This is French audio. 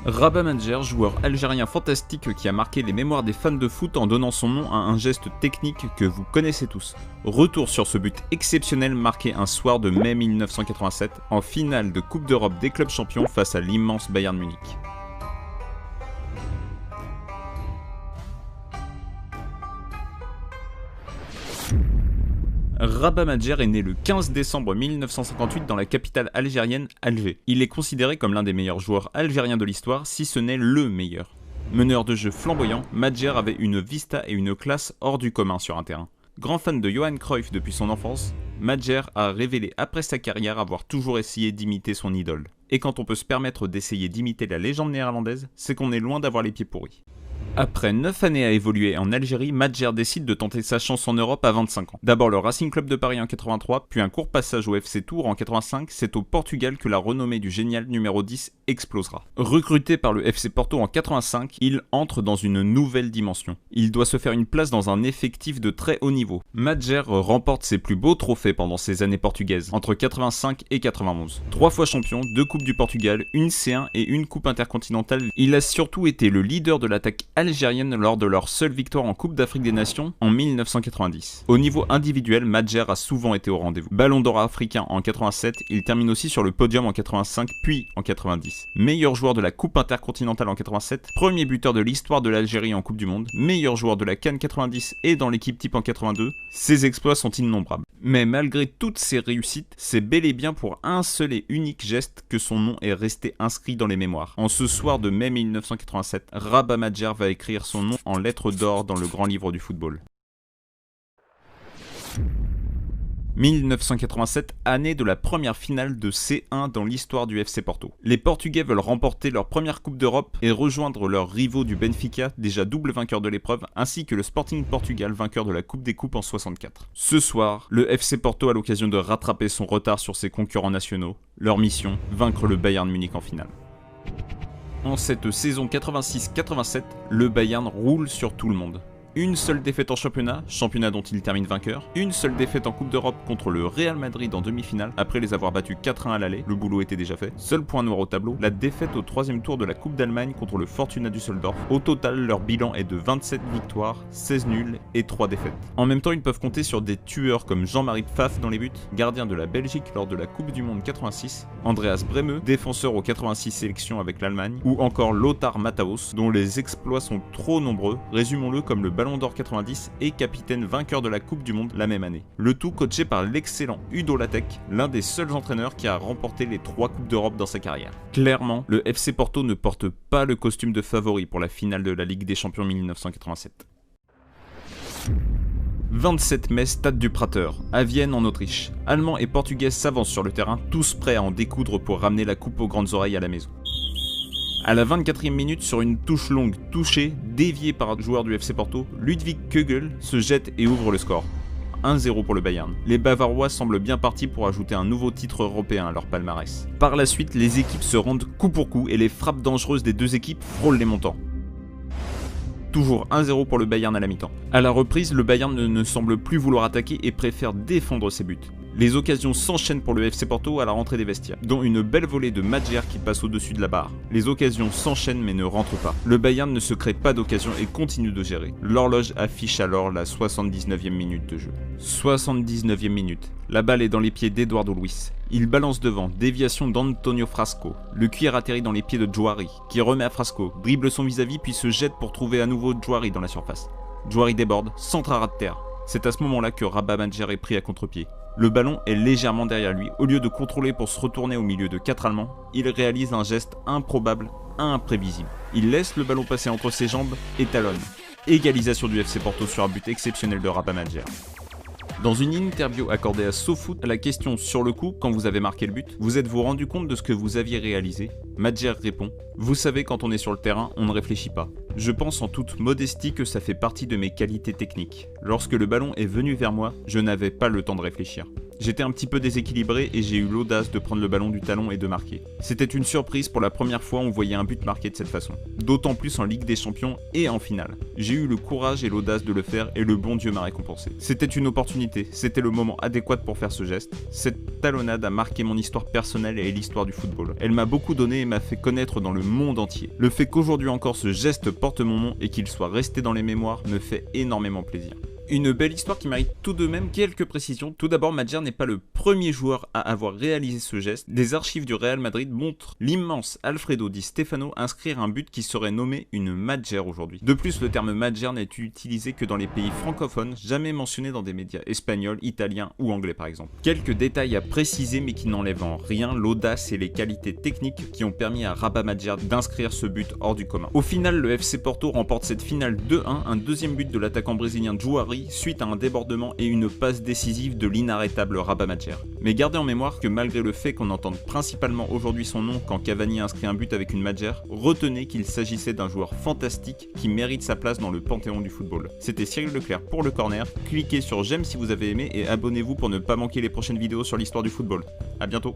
Rabah Madjer, joueur algérien fantastique qui a marqué les mémoires des fans de foot en donnant son nom à un geste technique que vous connaissez tous. Retour sur ce but exceptionnel marqué un soir de mai 1987 en finale de Coupe d'Europe des clubs champions face à l'immense Bayern Munich. Rabah Madjer est né le 15 décembre 1958 dans la capitale algérienne, Alger. Il est considéré comme l'un des meilleurs joueurs algériens de l'histoire, si ce n'est le meilleur. Meneur de jeu flamboyant, Madjer avait une vista et une classe hors du commun sur un terrain. Grand fan de Johan Cruyff depuis son enfance, Madjer a révélé après sa carrière avoir toujours essayé d'imiter son idole. Et quand on peut se permettre d'essayer d'imiter la légende néerlandaise, c'est qu'on est loin d'avoir les pieds pourris. Après 9 années à évoluer en Algérie, Madjer décide de tenter sa chance en Europe à 25 ans. D'abord le Racing Club de Paris en 83, puis un court passage au FC Tours en 85, c'est au Portugal que la renommée du génial numéro 10 explosera. Recruté par le FC Porto en 85, il entre dans une nouvelle dimension. Il doit se faire une place dans un effectif de très haut niveau. Madjer remporte ses plus beaux trophées pendant ses années portugaises, entre 85 et 91. 3 fois champion, 2 coupes du Portugal, une C1 et une coupe intercontinentale. Il a surtout été le leader de l'attaque algérienne lors de leur seule victoire en Coupe d'Afrique des Nations en 1990. Au niveau individuel, Madjer a souvent été au rendez-vous. Ballon d'or africain en 87, il termine aussi sur le podium en 85 puis en 90. Meilleur joueur de la Coupe intercontinentale en 87, premier buteur de l'histoire de l'Algérie en Coupe du Monde, meilleur joueur de la CAN 90 et dans l'équipe type en 82, ses exploits sont innombrables. Mais malgré toutes ces réussites, c'est bel et bien pour un seul et unique geste que son nom est resté inscrit dans les mémoires. En ce soir de mai 1987, Rabah Madjer va écrire son nom en lettres d'or dans le grand livre du football. 1987, année de la première finale de C1 dans l'histoire du FC Porto. Les Portugais veulent remporter leur première Coupe d'Europe et rejoindre leurs rivaux du Benfica, déjà double vainqueur de l'épreuve, ainsi que le Sporting Portugal, vainqueur de la Coupe des Coupes en 64. Ce soir, le FC Porto a l'occasion de rattraper son retard sur ses concurrents nationaux. Leur mission, vaincre le Bayern Munich en finale. En cette saison 86-87, le Bayern roule sur tout le monde. Une seule défaite en championnat dont il termine vainqueur, une seule défaite en Coupe d'Europe contre le Real Madrid en demi-finale, après les avoir battus 4-1 à l'aller, le boulot était déjà fait. Seul point noir au tableau, la défaite au 3e tour de la Coupe d'Allemagne contre le Fortuna Düsseldorf. Au total, leur bilan est de 27 victoires, 16 nuls et 3 défaites. En même temps, ils peuvent compter sur des tueurs comme Jean-Marie Pfaff dans les buts, gardien de la Belgique lors de la Coupe du Monde 86, Andreas Brehme, défenseur aux 86 sélections avec l'Allemagne, ou encore Lothar Matthäus, dont les exploits sont trop nombreux, résumons-le comme le Ballon d'Or 90 et capitaine vainqueur de la Coupe du Monde la même année. Le tout coaché par l'excellent Udo Lattek, l'un des seuls entraîneurs qui a remporté les 3 Coupes d'Europe dans sa carrière. Clairement, le FC Porto ne porte pas le costume de favori pour la finale de la Ligue des Champions 1987. 27 mai, stade du Prater, à Vienne en Autriche. Allemands et Portugais s'avancent sur le terrain, tous prêts à en découdre pour ramener la coupe aux grandes oreilles à la maison. À la 24e minute, sur une touche longue touchée, déviée par un joueur du FC Porto, Ludwig Kögel se jette et ouvre le score. 1-0 pour le Bayern. Les Bavarois semblent bien partis pour ajouter un nouveau titre européen à leur palmarès. Par la suite, les équipes se rendent coup pour coup et les frappes dangereuses des deux équipes frôlent les montants. Toujours 1-0 pour le Bayern à la mi-temps. À la reprise, le Bayern ne semble plus vouloir attaquer et préfère défendre ses buts. Les occasions s'enchaînent pour le FC Porto à la rentrée des vestiaires, dont une belle volée de Madjer qui passe au-dessus de la barre. Les occasions s'enchaînent mais ne rentrent pas. Le Bayern ne se crée pas d'occasion et continue de gérer. L'horloge affiche alors la 79e minute de jeu. 79e minute. La balle est dans les pieds d'Eduardo Luiz. Il balance devant, déviation d'Antonio Frasco. Le cuir atterrit dans les pieds de Djouari, qui remet à Frasco, dribble son vis-à-vis puis se jette pour trouver à nouveau Djouari dans la surface. Djouari déborde, centre à ras de terre. C'est à ce moment-là que Rabah Madjer est pris à contre-pied. Le ballon est légèrement derrière lui. Au lieu de contrôler pour se retourner au milieu de 4 Allemands, il réalise un geste improbable, imprévisible. Il laisse le ballon passer entre ses jambes et talonne. Égalisation du FC Porto sur un but exceptionnel de Rabah Madjer. Dans une interview accordée à SoFoot, à la question sur le coup, quand vous avez marqué le but, vous êtes-vous rendu compte de ce que vous aviez réalisé? Madjer répond: vous savez, quand on est sur le terrain, on ne réfléchit pas. Je pense en toute modestie que ça fait partie de mes qualités techniques. Lorsque le ballon est venu vers moi, je n'avais pas le temps de réfléchir. J'étais un petit peu déséquilibré et j'ai eu l'audace de prendre le ballon du talon et de marquer. C'était une surprise, pour la première fois on voyait un but marqué de cette façon. D'autant plus en Ligue des Champions et en finale. J'ai eu le courage et l'audace de le faire et le bon Dieu m'a récompensé. C'était une opportunité, c'était le moment adéquat pour faire ce geste. Cette talonnade a marqué mon histoire personnelle et l'histoire du football. Elle m'a beaucoup donné et m'a fait connaître dans le monde entier. Le fait qu'aujourd'hui encore ce geste porte mon nom et qu'il soit resté dans les mémoires me fait énormément plaisir. Une belle histoire qui mérite tout de même quelques précisions. Tout d'abord, Madjer n'est pas le premier joueur à avoir réalisé ce geste. Des archives du Real Madrid montrent l'immense Alfredo Di Stefano inscrire un but qui serait nommé une Madjer aujourd'hui. De plus, le terme Madjer n'est utilisé que dans les pays francophones, jamais mentionné dans des médias espagnols, italiens ou anglais par exemple. Quelques détails à préciser mais qui n'enlèvent en rien l'audace et les qualités techniques qui ont permis à Rabat Madjer d'inscrire ce but hors du commun. Au final, le FC Porto remporte cette finale 2-1, un deuxième but de l'attaquant brésilien Juari suite à un débordement et une passe décisive de l'inarrêtable Rabat Madjer. Mais gardez en mémoire que malgré le fait qu'on entende principalement aujourd'hui son nom quand Cavani inscrit un but avec une Madjer, retenez qu'il s'agissait d'un joueur fantastique qui mérite sa place dans le panthéon du football. C'était Cyril Leclerc pour le corner, cliquez sur j'aime si vous avez aimé et abonnez-vous pour ne pas manquer les prochaines vidéos sur l'histoire du football. A bientôt.